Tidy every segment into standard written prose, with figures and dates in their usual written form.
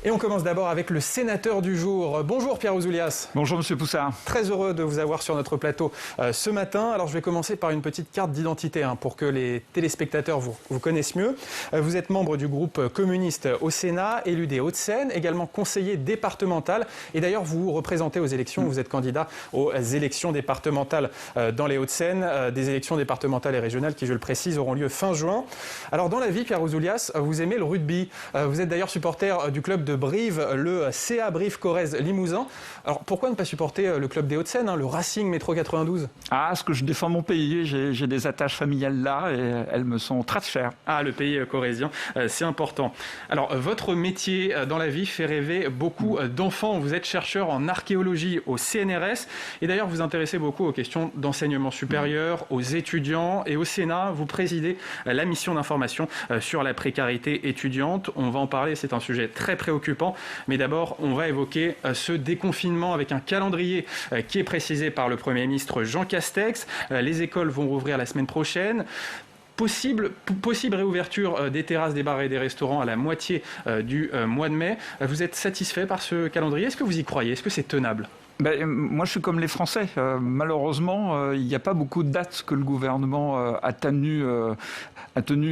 Et on commence d'abord avec le sénateur du jour. Bonjour Pierre Ouzoulias. Bonjour Monsieur Poussard. Très heureux de vous avoir sur notre plateau ce matin. Alors je vais commencer par une petite carte d'identité pour que les téléspectateurs vous connaissent mieux. Vous êtes membre du groupe communiste au Sénat, élu des Hauts-de-Seine, également conseiller départemental. Et d'ailleurs vous vous représentez aux élections, vous êtes candidat aux élections départementales dans les Hauts-de-Seine, des élections départementales et régionales qui, je le précise, auront lieu fin juin. Alors dans la vie, Pierre Ouzoulias, vous aimez le rugby. Vous êtes d'ailleurs supporter du club de Brive, le CA Brive-Corrèze Limousin. Alors pourquoi ne pas supporter le club des Hauts-de-Seine, le Racing Métro 92 ? Parce que je défends mon pays, j'ai des attaches familiales là et elles me sont très chères. Le pays corrézien, c'est important. Alors votre métier dans la vie fait rêver beaucoup d'enfants. Vous êtes chercheur en archéologie au CNRS et d'ailleurs vous intéressez beaucoup aux questions d'enseignement supérieur, aux étudiants, et au Sénat, vous présidez la mission d'information sur la précarité étudiante. On va en parler, c'est un sujet très préoccupant. Mais d'abord, on va évoquer ce déconfinement avec un calendrier qui est précisé par le Premier ministre Jean Castex. Les écoles vont rouvrir la semaine prochaine. Possible réouverture des terrasses, des bars et des restaurants à la moitié du mois de mai. Vous êtes satisfait par ce calendrier ? Est-ce que vous y croyez ? Est-ce que c'est tenable ? Moi, je suis comme les Français. Malheureusement, il n'y a pas beaucoup de dates que le gouvernement a tenues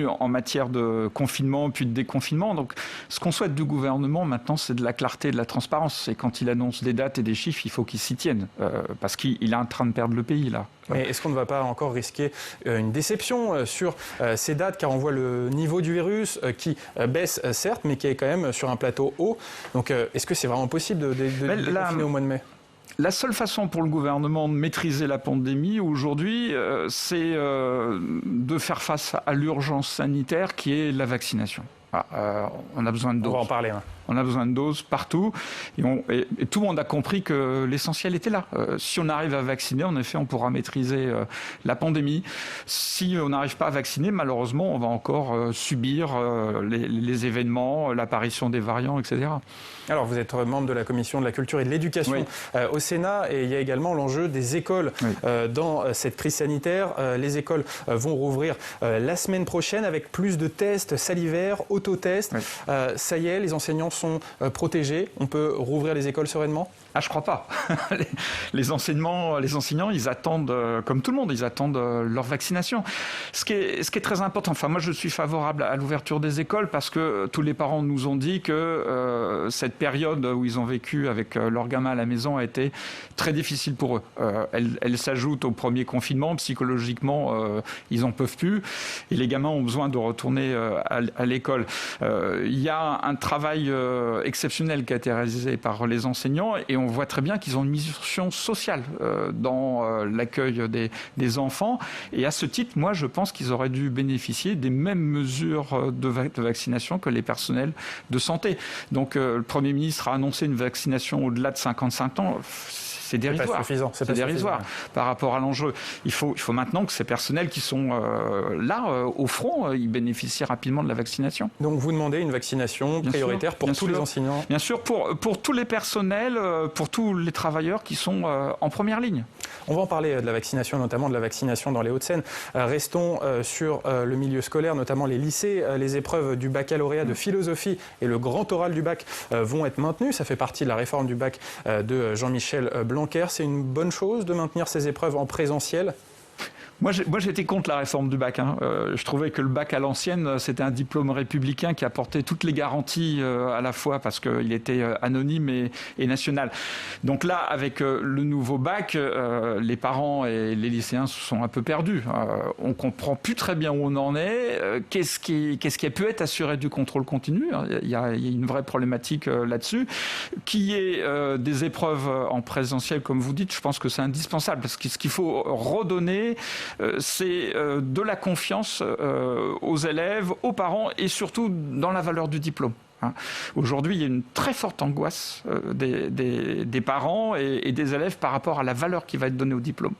en matière de confinement puis de déconfinement. Donc, ce qu'on souhaite du gouvernement maintenant, c'est de la clarté et de la transparence. Et quand il annonce des dates et des chiffres, il faut qu'il s'y tienne. Parce qu'il est en train de perdre le pays, là. Mais est-ce qu'on ne va pas encore risquer une déception sur ces dates, car on voit le niveau du virus qui baisse certes, mais qui est quand même sur un plateau haut. Donc, est-ce que c'est vraiment possible de déconfiner au mois de mai ? La seule façon pour le gouvernement de maîtriser la pandémie aujourd'hui, c'est de faire face à l'urgence sanitaire qui est la vaccination. On a besoin de doses. On va en parler. On a besoin de doses partout et tout le monde a compris que l'essentiel était là. Si on arrive à vacciner, en effet, on pourra maîtriser la pandémie. Si on n'arrive pas à vacciner, malheureusement, on va encore subir les événements, l'apparition des variants, etc. Alors, vous êtes membre de la Commission de la Culture et de l'Éducation au Sénat, et il y a également l'enjeu des écoles dans cette crise sanitaire. Les écoles vont rouvrir la semaine prochaine avec plus de tests salivaires, autotests. Ça y est, les enseignants sont protégés. On peut rouvrir les écoles sereinement ? Je crois pas. Les enseignants, ils attendent, comme tout le monde, ils attendent leur vaccination. Ce qui est très important, moi je suis favorable à l'ouverture des écoles parce que tous les parents nous ont dit que cette période où ils ont vécu avec leurs gamins à la maison a été très difficile pour eux. Elle s'ajoute au premier confinement, psychologiquement ils n'en peuvent plus et les gamins ont besoin de retourner à l'école. Il y a un travail exceptionnel qui a été réalisé par les enseignants et on voit très bien qu'ils ont une mission sociale dans l'accueil des enfants. Et à ce titre, moi, je pense qu'ils auraient dû bénéficier des mêmes mesures de vaccination que les personnels de santé. Donc, le Premier ministre a annoncé une vaccination au-delà de 55 ans. C'est dérisoire. C'est dérisoire par rapport à l'enjeu. Il faut maintenant que ces personnels qui sont là, au front, ils bénéficient rapidement de la vaccination. Donc vous demandez une vaccination prioritaire pour tous les enseignants ? Bien sûr, pour tous les personnels, pour tous les travailleurs qui sont en première ligne. On va en parler de la vaccination, notamment de la vaccination dans les Hauts-de-Seine. Restons sur le milieu scolaire, notamment les lycées. Les épreuves du baccalauréat de philosophie et le grand oral du bac vont être maintenues. Ça fait partie de la réforme du bac de Jean-Michel Blanquer. C'est une bonne chose de maintenir ces épreuves en présentiel ? Moi, j'étais contre la réforme du bac. Je trouvais que le bac à l'ancienne, c'était un diplôme républicain qui apportait toutes les garanties à la fois parce qu'il était anonyme et national. Donc là, avec le nouveau bac, les parents et les lycéens se sont un peu perdus. On ne comprend plus très bien où on en est. Qu'est-ce qui a pu être assuré du contrôle continu ? Il y a une vraie problématique là-dessus. Qu'il y ait des épreuves en présentiel, comme vous dites, je pense que c'est indispensable parce que ce qu'il faut redonner, c'est de la confiance aux élèves, aux parents et surtout dans la valeur du diplôme. Aujourd'hui, il y a une très forte angoisse des parents et des élèves par rapport à la valeur qui va être donnée au diplôme.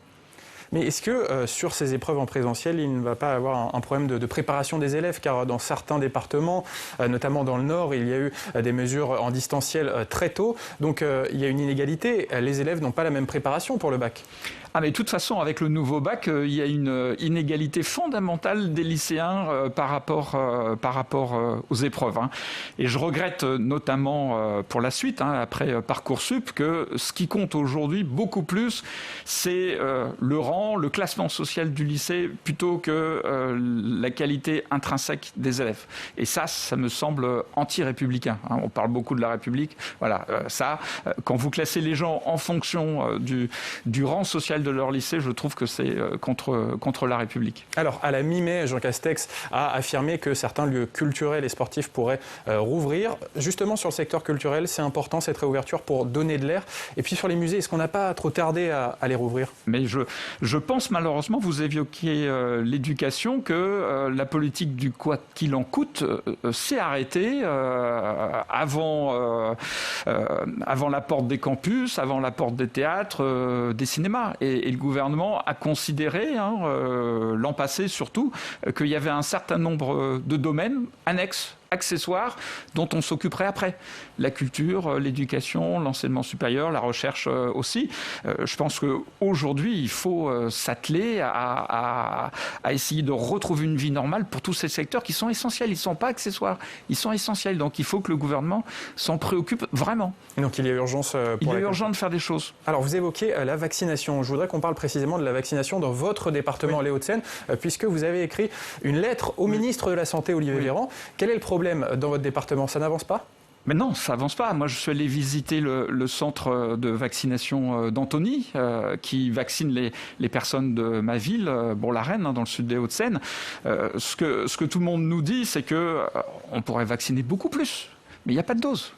Mais est-ce que sur ces épreuves en présentiel, il ne va pas avoir un problème de préparation des élèves ? Car dans certains départements, notamment dans le Nord, il y a eu des mesures en distanciel très tôt. Donc il y a une inégalité. Les élèves n'ont pas la même préparation pour le bac. Ah mais de toute façon, avec le nouveau bac, il y a une inégalité fondamentale des lycéens par rapport aux épreuves. Hein. Et je regrette notamment pour la suite, hein, après Parcoursup, que ce qui compte aujourd'hui beaucoup plus, c'est le rang, le classement social du lycée, plutôt que la qualité intrinsèque des élèves. Et ça me semble anti-républicain. Hein. On parle beaucoup de la République. Voilà, quand vous classez les gens en fonction du rang social de leur lycée, je trouve que c'est contre la République. Alors, à la mi-mai, Jean Castex a affirmé que certains lieux culturels et sportifs pourraient rouvrir. Justement, sur le secteur culturel, c'est important cette réouverture pour donner de l'air. Et puis sur les musées, est-ce qu'on n'a pas trop tardé à les rouvrir ? Mais je pense malheureusement, vous évoquiez l'éducation, que la politique du quoi qu'il en coûte s'est arrêtée avant la porte des campus, avant la porte des théâtres, des cinémas. Et le gouvernement a considéré, l'an passé surtout, qu'il y avait un certain nombre de domaines annexes, accessoires, dont on s'occuperait après. La culture, l'éducation, l'enseignement supérieur, la recherche aussi. Je pense qu'aujourd'hui, il faut s'atteler à essayer de retrouver une vie normale pour tous ces secteurs qui sont essentiels. Ils ne sont pas accessoires, ils sont essentiels. Donc il faut que le gouvernement s'en préoccupe vraiment. Et donc il y a urgence il est urgent de faire des choses. Alors vous évoquez la vaccination. Je voudrais qu'on parle précisément de la vaccination dans votre département, les Hauts-de-Seine, puisque vous avez écrit une lettre au ministre de la Santé, Olivier Véran. Quel est le problème dans votre département ? Ça n'avance pas ? Mais non, ça avance pas. Moi, je suis allé visiter le centre de vaccination d'Antony, qui vaccine les personnes de ma ville, Bourg-la-Reine, dans le sud des Hauts-de-Seine. Ce que tout le monde nous dit, c'est qu'on pourrait vacciner beaucoup plus, mais il n'y a pas de dose.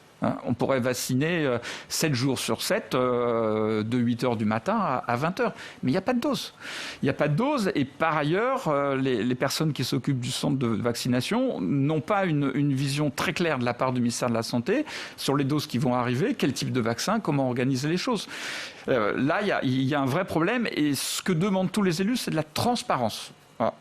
On pourrait vacciner 7 jours sur 7, de 8h du matin à 20h. Mais il n'y a pas de dose. Il n'y a pas de dose. Et par ailleurs, les personnes qui s'occupent du centre de vaccination n'ont pas une vision très claire de la part du ministère de la Santé sur les doses qui vont arriver, quel type de vaccin, comment organiser les choses. Là, il y a un vrai problème. Et ce que demandent tous les élus, c'est de la transparence.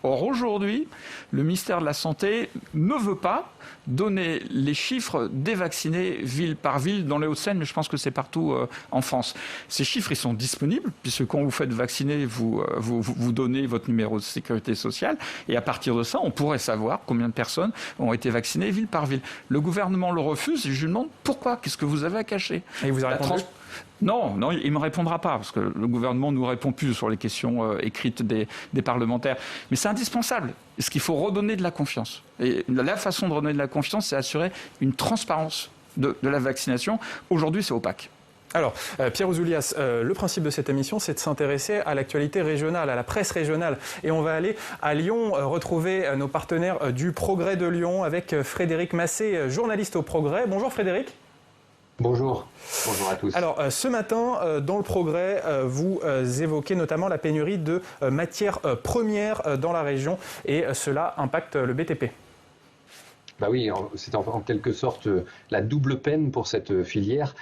Or, aujourd'hui, le ministère de la Santé ne veut pas donner les chiffres des vaccinés ville par ville dans les Hauts-de-Seine, mais je pense que c'est partout en France. Ces chiffres, ils sont disponibles, puisque quand vous faites vacciner, vous donnez votre numéro de sécurité sociale, et à partir de ça, on pourrait savoir combien de personnes ont été vaccinées ville par ville. Le gouvernement le refuse, et je lui demande pourquoi, qu'est-ce que vous avez à cacher ? Et vous avez répondu ? Non, il ne me répondra pas, parce que le gouvernement ne nous répond plus sur les questions écrites des parlementaires. Mais c'est indispensable, parce qu'il faut redonner de la confiance. Et la façon de redonner de la confiance, c'est assurer une transparence de la vaccination. Aujourd'hui, c'est opaque. Alors, Pierre Ouzoulias, le principe de cette émission, c'est de s'intéresser à l'actualité régionale, à la presse régionale. Et on va aller à Lyon retrouver nos partenaires du Progrès de Lyon avec Frédéric Massé, journaliste au Progrès. Bonjour Frédéric. Bonjour à tous. Alors ce matin, dans le Progrès, vous évoquez notamment la pénurie de matières premières dans la région et cela impacte le BTP. Bah oui, c'est en quelque sorte la double peine pour cette filière,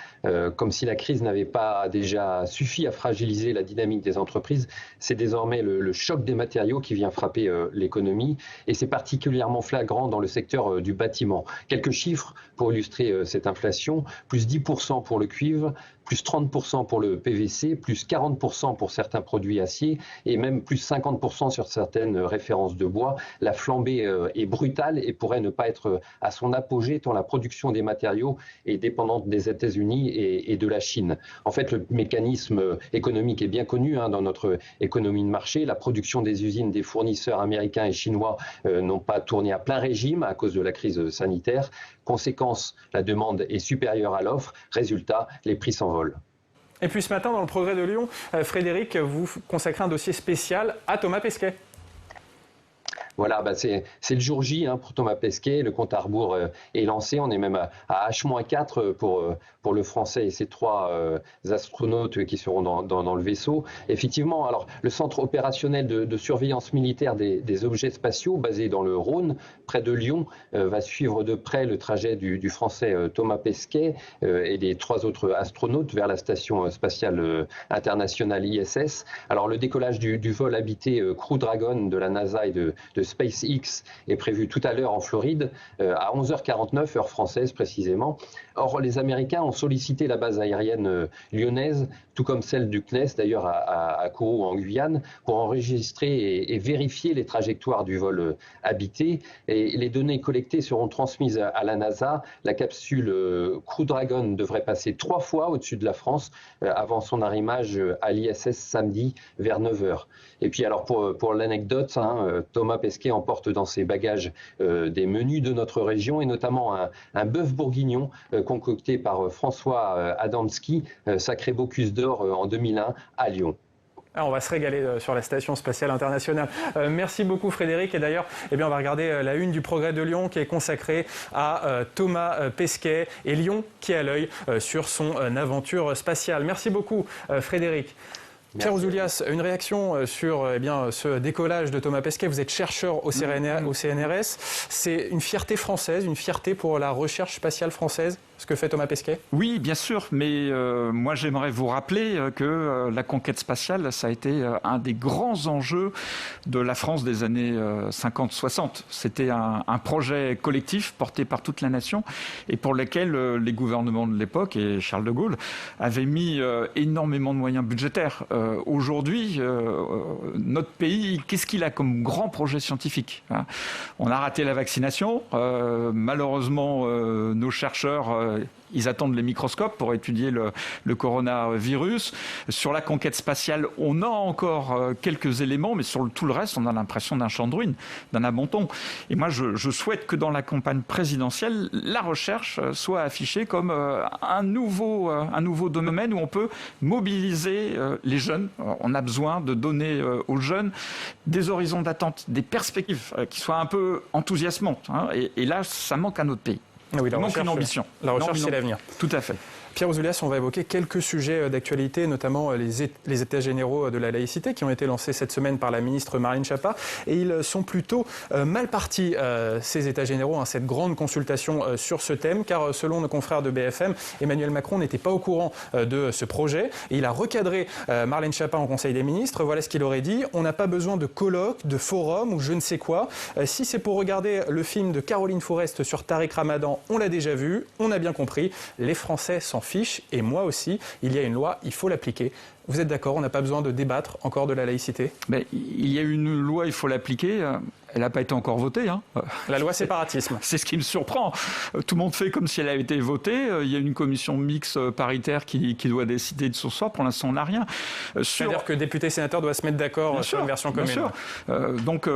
comme si la crise n'avait pas déjà suffi à fragiliser la dynamique des entreprises. C'est désormais le choc des matériaux qui vient frapper l'économie et c'est particulièrement flagrant dans le secteur du bâtiment. Quelques chiffres pour illustrer cette inflation, plus 10% pour le cuivre, plus 30% pour le PVC, plus 40% pour certains produits aciers et même plus 50% sur certaines références de bois. La flambée est brutale et pourrait ne pas être à son apogée tant la production des matériaux est dépendante des États-Unis et de la Chine. En fait, le mécanisme économique est bien connu dans notre économie de marché. La production des usines des fournisseurs américains et chinois n'ont pas tourné à plein régime à cause de la crise sanitaire. Conséquence, la demande est supérieure à l'offre. Résultat, les prix s'envolent. Et puis ce matin, dans le Progrès de Lyon, Frédéric, vous consacrez un dossier spécial à Thomas Pesquet. Voilà, c'est le jour J pour Thomas Pesquet. Le compte à rebours est lancé. On est même à H-4 pour le Français et ses 3 astronautes qui seront dans le vaisseau. Effectivement, alors le centre opérationnel de surveillance militaire des objets spatiaux, basé dans le Rhône, près de Lyon, va suivre de près le trajet du Français Thomas Pesquet et des 3 autres astronautes vers la station spatiale internationale ISS. Alors le décollage du vol habité Crew Dragon de la NASA et de SpaceX est prévu tout à l'heure en Floride, à 11h49, heure française précisément. Or, les Américains ont sollicité la base aérienne lyonnaise, tout comme celle du CNES, d'ailleurs à Kourou en Guyane, pour enregistrer et vérifier les trajectoires du vol habité. Et les données collectées seront transmises à la NASA. La capsule Crew Dragon devrait passer 3 fois au-dessus de la France avant son arrimage à l'ISS samedi vers 9h. Et puis alors pour l'anecdote, Thomas Pesquet emporte dans ses bagages des menus de notre région et notamment un bœuf bourguignon concocté par François Adamski, sacré Bocuse d'Or en 2001 à Lyon. Alors on va se régaler sur la Station Spatiale Internationale. Merci beaucoup Frédéric. Et d'ailleurs, on va regarder la une du Progrès de Lyon qui est consacrée à Thomas Pesquet et Lyon qui a l'œil sur son aventure spatiale. Merci beaucoup Frédéric. Pierre Ouzoulias, une réaction sur ce décollage de Thomas Pesquet. Vous êtes chercheur au CNRS. C'est une fierté française, une fierté pour la recherche spatiale française, ce que fait Thomas Pesquet? Oui, bien sûr, mais moi j'aimerais vous rappeler que la conquête spatiale, ça a été un des grands enjeux de la France des années 50-60. C'était un projet collectif porté par toute la nation et pour lequel les gouvernements de l'époque et Charles de Gaulle avaient mis énormément de moyens budgétaires. Aujourd'hui, notre pays, qu'est-ce qu'il a comme grand projet scientifique? On a raté la vaccination. Malheureusement, nos chercheurs ils attendent les microscopes pour étudier le coronavirus. Sur la conquête spatiale, on a encore quelques éléments, mais sur tout le reste, on a l'impression d'un champ de ruines, d'un abandon. Et moi, je souhaite que dans la campagne présidentielle, la recherche soit affichée comme un nouveau domaine où on peut mobiliser les jeunes. On a besoin de donner aux jeunes des horizons d'attente, des perspectives qui soient un peu enthousiasmantes. Et là, ça manque à notre pays. Oui, il manque une ambition. La recherche, c'est l'avenir. Tout à fait. Pierre Ouzoulias, on va évoquer quelques sujets d'actualité, notamment les États généraux de la laïcité qui ont été lancés cette semaine par la ministre Marlène Schiappa. Et ils sont plutôt mal partis, ces États généraux, cette grande consultation sur ce thème, car selon nos confrères de BFM, Emmanuel Macron n'était pas au courant de ce projet. Et il a recadré Marlène Schiappa en Conseil des ministres. Voilà ce qu'il aurait dit. On n'a pas besoin de colloques, de forums ou je ne sais quoi. Si c'est pour regarder le film de Caroline Forest sur Tariq Ramadan, on l'a déjà vu, on a bien compris. Les Français s'en fiche, et moi aussi, il y a une loi, il faut l'appliquer. Vous êtes d'accord, on n'a pas besoin de débattre encore de la laïcité? Mais il y a une loi, il faut l'appliquer. Elle n'a pas été encore votée. La loi séparatisme. C'est ce qui me surprend. Tout le monde fait comme si elle avait été votée. Il y a une commission mixte paritaire qui doit décider de son sort. Pour l'instant, on n'a rien. C'est-à-dire que députés et sénateurs doivent se mettre d'accord sur une version commune. Bien sûr. Donc,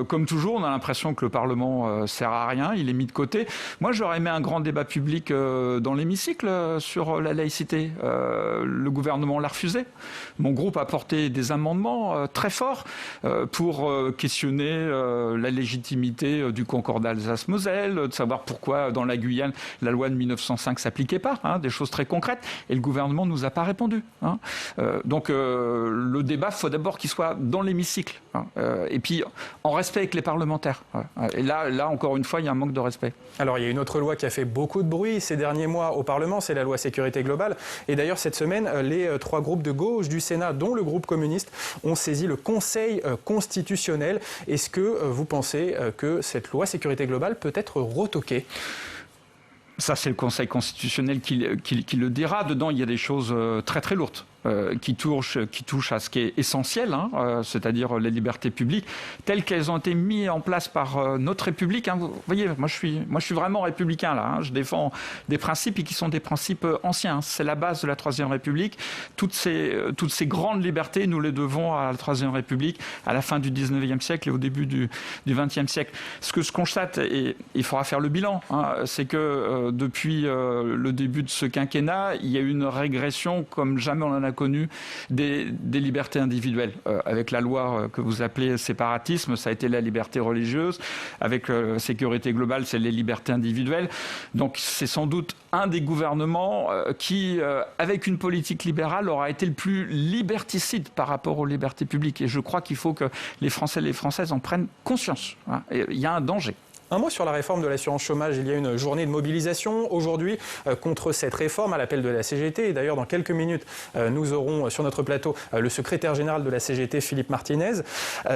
comme toujours, on a l'impression que le Parlement ne sert à rien. Il est mis de côté. Moi, j'aurais aimé un grand débat public dans l'hémicycle sur la laïcité. Le gouvernement l'a refusé. Mon groupe a porté des amendements très forts pour questionner la légitimité du concordat Alsace-Moselle, de savoir pourquoi dans la Guyane la loi de 1905 ne s'appliquait pas, des choses très concrètes, et le gouvernement ne nous a pas répondu. Donc le débat, il faut d'abord qu'il soit dans l'hémicycle, et puis en respect avec les parlementaires. Et là, encore une fois, il y a un manque de respect. Alors il y a une autre loi qui a fait beaucoup de bruit ces derniers mois au Parlement, c'est la loi sécurité globale. Et d'ailleurs cette semaine, les 3 groupes de gauche du Sénat, dont le groupe communiste, ont saisi le Conseil constitutionnel. Est-ce que vous pensez que cette loi sécurité globale peut être retoquée? Ça, c'est le Conseil constitutionnel qui le dira. Dedans, il y a des choses très très lourdes. Qui touchent à ce qui est essentiel, c'est-à-dire les libertés publiques, telles qu'elles ont été mises en place par notre République. Vous voyez, moi je suis vraiment républicain là. Je défends des principes qui sont des principes anciens. C'est la base de la Troisième République. Toutes ces grandes libertés, nous les devons à la Troisième République, à la fin du 19e siècle et au début du 20e siècle. Ce que je constate, et il faudra faire le bilan, c'est que depuis le début de ce quinquennat, il y a eu une régression comme jamais on en a connu des libertés individuelles. Avec la loi que vous appelez séparatisme, ça a été la liberté religieuse. Avec sécurité globale, c'est les libertés individuelles. Donc c'est sans doute un des gouvernements qui, avec une politique libérale, aura été le plus liberticide par rapport aux libertés publiques. Et je crois qu'il faut que les Français et les Françaises en prennent conscience. Il y a un danger. Un mot sur la réforme de l'assurance chômage. Il y a une journée de mobilisation aujourd'hui contre cette réforme à l'appel de la CGT. Et d'ailleurs, dans quelques minutes, nous aurons sur notre plateau le secrétaire général de la CGT, Philippe Martinez.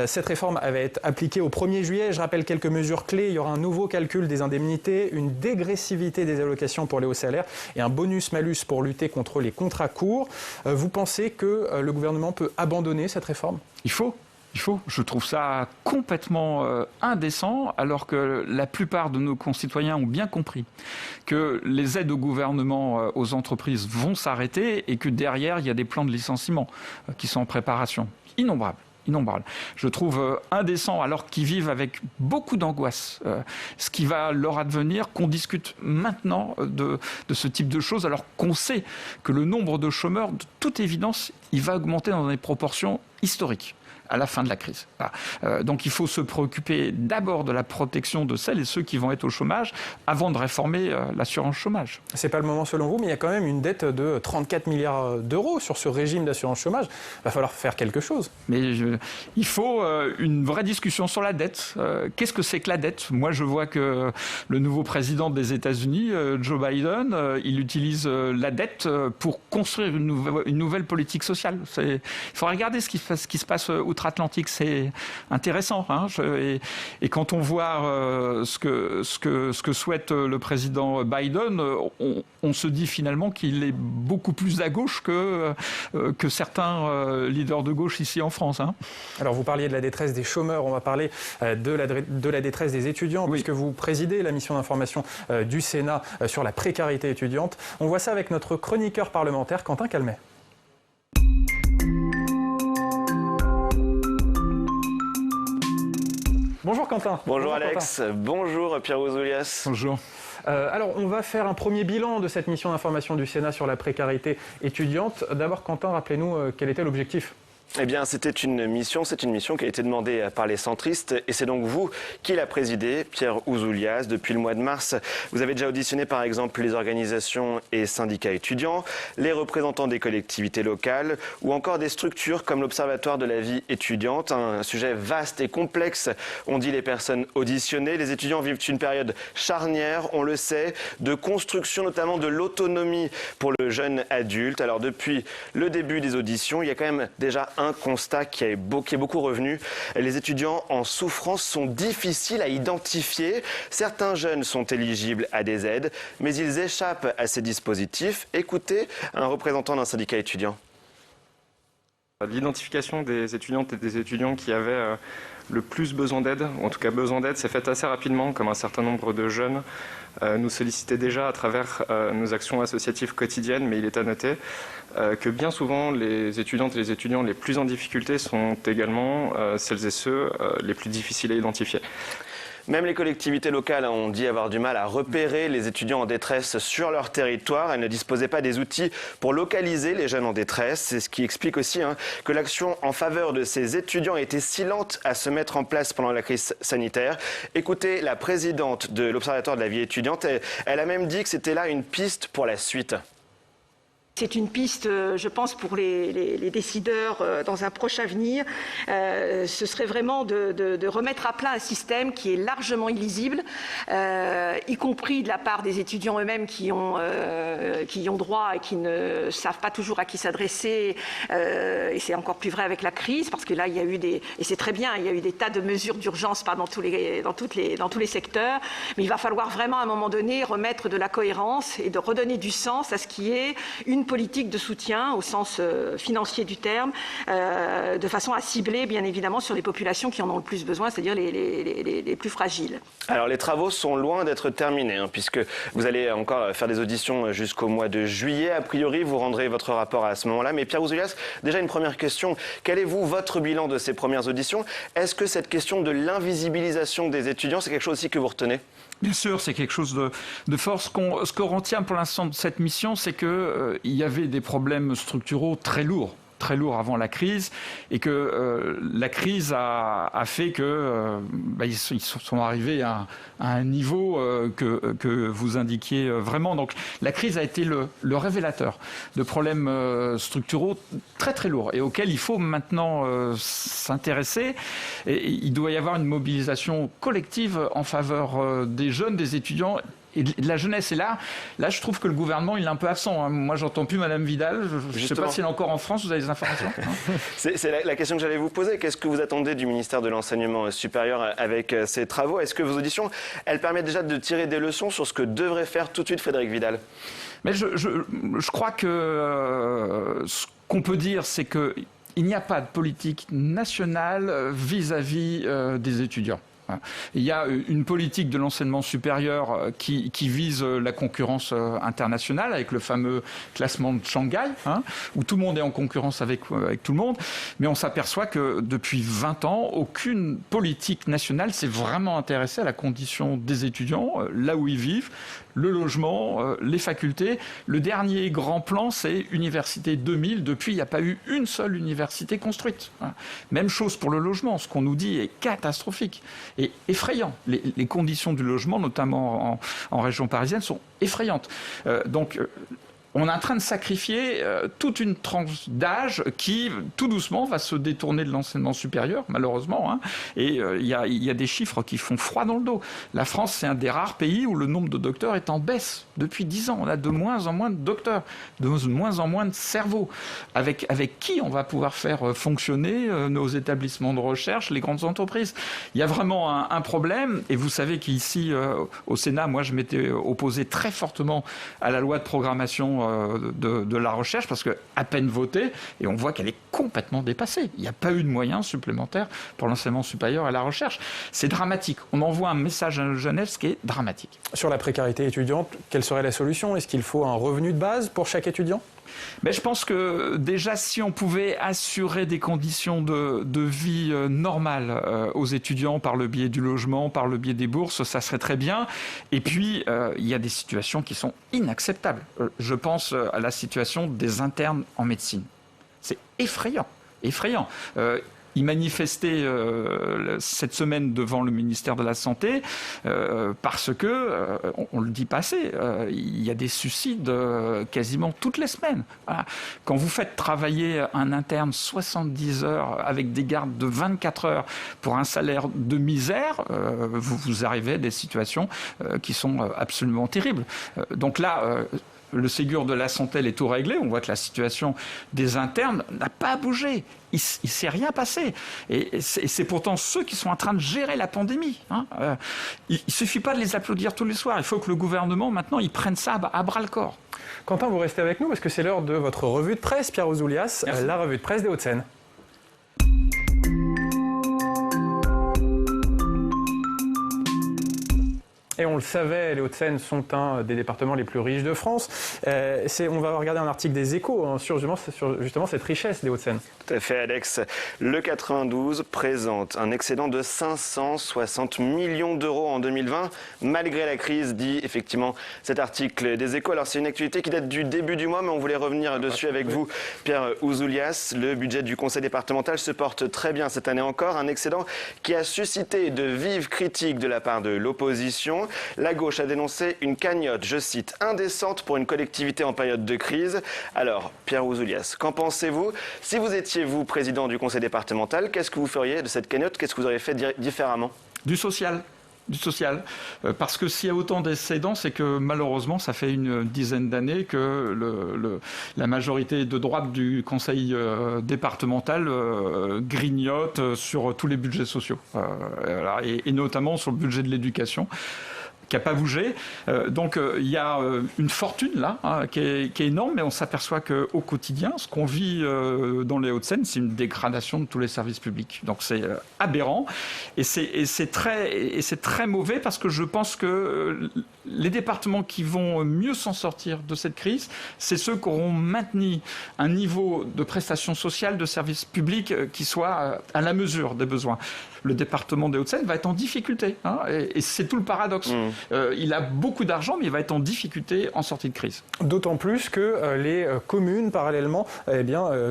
Cette réforme va être appliquée au 1er juillet. Je rappelle quelques mesures clés. Il y aura un nouveau calcul des indemnités, une dégressivité des allocations pour les hauts salaires et un bonus-malus pour lutter contre les contrats courts. Vous pensez que le gouvernement peut abandonner cette réforme ? Il faut. Je trouve ça complètement indécent, alors que la plupart de nos concitoyens ont bien compris que les aides au gouvernement aux entreprises vont s'arrêter et que derrière, il y a des plans de licenciement qui sont en préparation. Innombrables. Je trouve indécent, alors qu'ils vivent avec beaucoup d'angoisse, ce qui va leur advenir, qu'on discute maintenant de ce type de choses, alors qu'on sait que le nombre de chômeurs, de toute évidence, il va augmenter dans des proportions historiques à la fin de la crise. Donc il faut se préoccuper d'abord de la protection de celles et ceux qui vont être au chômage avant de réformer l'assurance chômage. C'est pas le moment selon vous, mais il y a quand même une dette de 34 milliards d'euros sur ce régime d'assurance chômage. Il va falloir faire quelque chose. Mais il faut une vraie discussion sur la dette. Qu'est-ce que c'est que la dette ? Moi, je vois que le nouveau président des États-Unis, Joe Biden, il utilise la dette pour construire une nouvelle politique sociale. Il faut regarder ce qui se passe outre-Atlantique, c'est intéressant. Et quand on voit ce que souhaite le président Biden, on se dit finalement qu'il est beaucoup plus à gauche que certains leaders de gauche ici en France. Alors vous parliez de la détresse des chômeurs, on va parler de la détresse des étudiants, puisque vous présidez la mission d'information du Sénat sur la précarité étudiante. On voit ça avec notre chroniqueur parlementaire Quentin Calmet. Bonjour Quentin. Bonjour Alex. Quentin. Bonjour Pierre Ouzoulias. Bonjour. Alors, on va faire un premier bilan de cette mission d'information du Sénat sur la précarité étudiante. D'abord, Quentin, rappelez-nous quel était l'objectif. Eh bien, c'est une mission qui a été demandée par les centristes et c'est donc vous qui la présidez, Pierre Ouzoulias. Depuis le mois de mars, vous avez déjà auditionné par exemple les organisations et syndicats étudiants, les représentants des collectivités locales ou encore des structures comme l'Observatoire de la vie étudiante. Un sujet vaste et complexe, ont dit les personnes auditionnées. Les étudiants vivent une période charnière, on le sait, de construction notamment de l'autonomie pour le jeune adulte. Alors depuis le début des auditions, il y a quand même déjà un constat qui est beaucoup revenu. Les étudiants en souffrance sont difficiles à identifier. Certains jeunes sont éligibles à des aides, mais ils échappent à ces dispositifs. Écoutez un représentant d'un syndicat étudiant. L'identification des étudiantes et des étudiants qui avaient le plus besoin d'aide, ou en tout cas besoin d'aide, s'est faite assez rapidement, comme un certain nombre de jeunes nous sollicitaient déjà à travers nos actions associatives quotidiennes, mais il est à noter que bien souvent les étudiantes et les étudiants les plus en difficulté sont également celles et ceux les plus difficiles à identifier. Même les collectivités locales ont dit avoir du mal à repérer les étudiants en détresse sur leur territoire. Elles ne disposaient pas des outils pour localiser les jeunes en détresse. C'est ce qui explique aussi que l'action en faveur de ces étudiants a été si lente à se mettre en place pendant la crise sanitaire. Écoutez la présidente de l'Observatoire de la vie étudiante. Elle a même dit que c'était là une piste pour la suite. C'est une piste, je pense, pour les décideurs dans un proche avenir. Ce serait vraiment de remettre à plat un système qui est largement illisible, y compris de la part des étudiants eux-mêmes qui ont droit et qui ne savent pas toujours à qui s'adresser. Et c'est encore plus vrai avec la crise, parce que là, il y a eu et c'est très bien, il y a eu des tas de mesures d'urgence dans tous les secteurs. Mais il va falloir vraiment, à un moment donné, remettre de la cohérence et de redonner du sens à ce qui est une politique de soutien au sens financier du terme, de façon à cibler bien évidemment sur les populations qui en ont le plus besoin, c'est-à-dire les plus fragiles. Alors les travaux sont loin d'être terminés, puisque vous allez encore faire des auditions jusqu'au mois de juillet. A priori, vous rendrez votre rapport à ce moment-là. Mais Pierre Ouzoulias, déjà une première question. Quel est votre bilan de ces premières auditions ? Est-ce que cette question de l'invisibilisation des étudiants, c'est quelque chose aussi que vous retenez ? Bien sûr, c'est quelque chose de fort. Ce qu'on retient pour l'instant de cette mission, c'est qu'il y avait des problèmes structuraux très lourds très lourd avant la crise et que la crise a fait que ils sont arrivés à un niveau que vous indiquiez vraiment. Donc la crise a été le révélateur de problèmes structuraux très très lourds et auxquels il faut maintenant s'intéresser. Et il doit y avoir une mobilisation collective en faveur des jeunes, des étudiants et de la jeunesse. Et là, je trouve que le gouvernement, il est un peu absent. Moi, j'entends plus Madame Vidal. Je ne sais pas si elle est encore en France. Vous avez des informations? C'est la question que j'allais vous poser. Qu'est-ce que vous attendez du ministère de l'Enseignement supérieur avec ces travaux? Est-ce que vos auditions, elles permettent déjà de tirer des leçons sur ce que devrait faire tout de suite Frédérique Vidal? Mais je crois que ce qu'on peut dire, c'est que il n'y a pas de politique nationale vis-à-vis des étudiants. Il y a une politique de l'enseignement supérieur qui vise la concurrence internationale avec le fameux classement de Shanghai, où tout le monde est en concurrence avec tout le monde. Mais on s'aperçoit que depuis 20 ans, aucune politique nationale s'est vraiment intéressée à la condition des étudiants, là où ils vivent, le logement, les facultés. Le dernier grand plan, c'est Université 2000. Depuis, il n'y a pas eu une seule université construite. Même chose pour le logement. Ce qu'on nous dit est catastrophique et effrayant. Les conditions du logement, notamment en région parisienne, sont effrayantes. Donc, on est en train de sacrifier toute une tranche d'âge qui, tout doucement, va se détourner de l'enseignement supérieur, malheureusement. Et il y a des chiffres qui font froid dans le dos. La France, c'est un des rares pays où le nombre de docteurs est en baisse. Depuis 10 ans, on a de moins en moins de docteurs, de moins en moins de cerveaux. Avec qui on va pouvoir faire fonctionner nos établissements de recherche, les grandes entreprises? Il y a vraiment un problème. Et vous savez qu'ici, au Sénat, moi, je m'étais opposé très fortement à la loi de programmation de la recherche, parce qu'à peine votée, et on voit qu'elle est complètement dépassée. Il n'y a pas eu de moyens supplémentaires pour l'enseignement supérieur et la recherche. C'est dramatique. On envoie un message à la jeunesse qui est dramatique. Sur la précarité étudiante, quelle serait la solution? Est-ce qu'il faut un revenu de base pour chaque étudiant? Mais je pense que déjà, si on pouvait assurer des conditions de vie normales aux étudiants par le biais du logement, par le biais des bourses, ça serait très bien. Et puis, il y a des situations qui sont inacceptables. Je pense à la situation des internes en médecine. C'est effrayant, effrayant. Ils manifestaient cette semaine devant le ministère de la Santé parce que, on ne le dit pas assez, il y a des suicides quasiment toutes les semaines. Voilà. Quand vous faites travailler un interne 70 heures avec des gardes de 24 heures pour un salaire de misère, vous arrivez à des situations qui sont absolument terribles. Donc là... le Ségur de la Santé est tout réglé. On voit que la situation des internes n'a pas bougé. Il ne s'est rien passé. Et c'est pourtant ceux qui sont en train de gérer la pandémie. Il ne suffit pas de les applaudir tous les soirs. Il faut que le gouvernement, maintenant, il prenne ça à bras-le-corps. Quentin, vous restez avec nous parce que c'est l'heure de votre revue de presse, Pierre Ouzoulias, la revue de presse des Hauts-de-Seine. Et on le savait, les Hauts-de-Seine sont un des départements les plus riches de France. On va regarder un article des Échos sur justement cette richesse des Hauts-de-Seine. Tout à fait, Alex. Le 92 présente un excédent de 560 millions d'euros en 2020, malgré la crise, dit effectivement cet article des Échos. Alors c'est une actualité qui date du début du mois, mais on voulait revenir dessus avec vous, Pierre Ouzoulias. Le budget du conseil départemental se porte très bien cette année encore, un excédent qui a suscité de vives critiques de la part de l'opposition. La gauche a dénoncé une cagnotte, je cite, indécente pour une collectivité en période de crise. Alors, Pierre Ouzoulias, qu'en pensez-vous? Si vous étiez, vous, président du conseil départemental, qu'est-ce que vous feriez de cette cagnotte? Qu'est-ce que vous auriez fait différemment? Du social. Parce que s'il y a autant d'excédents, c'est que malheureusement, ça fait une dizaine d'années que la majorité de droite du conseil départemental grignote sur tous les budgets sociaux, et notamment sur le budget de l'éducation, qui n'a pas bougé. Donc il y a une fortune là qui est énorme, mais on s'aperçoit qu'au quotidien, ce qu'on vit dans les Hauts-de-Seine, c'est une dégradation de tous les services publics. Donc c'est aberrant et c'est très mauvais, parce que je pense que les départements qui vont mieux s'en sortir de cette crise, c'est ceux qui auront maintenu un niveau de prestations sociales, de services publics qui soit à la mesure des besoins. Le département des Hauts-de-Seine va être en difficulté, et c'est tout le paradoxe. Il a beaucoup d'argent, mais il va être en difficulté en sortie de crise. D'autant plus que les communes, parallèlement,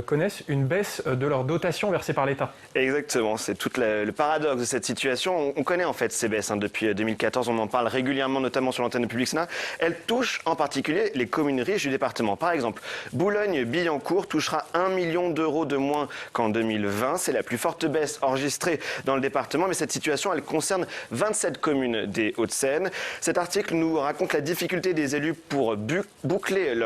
connaissent une baisse de leur dotation versée par l'État. Exactement, c'est tout le paradoxe de cette situation. On connaît en fait ces baisses depuis 2014, on en parle régulièrement, notamment sur l'antenne de Public Sénat. Elles touchent en particulier les communes riches du département. Par exemple, Boulogne-Billancourt touchera 1 million d'euros de moins qu'en 2020. C'est la plus forte baisse enregistrée dans le département, mais cette situation, elle concerne 27 communes des Hauts-de-Seine. Cet article nous raconte la difficulté des élus pour boucler leur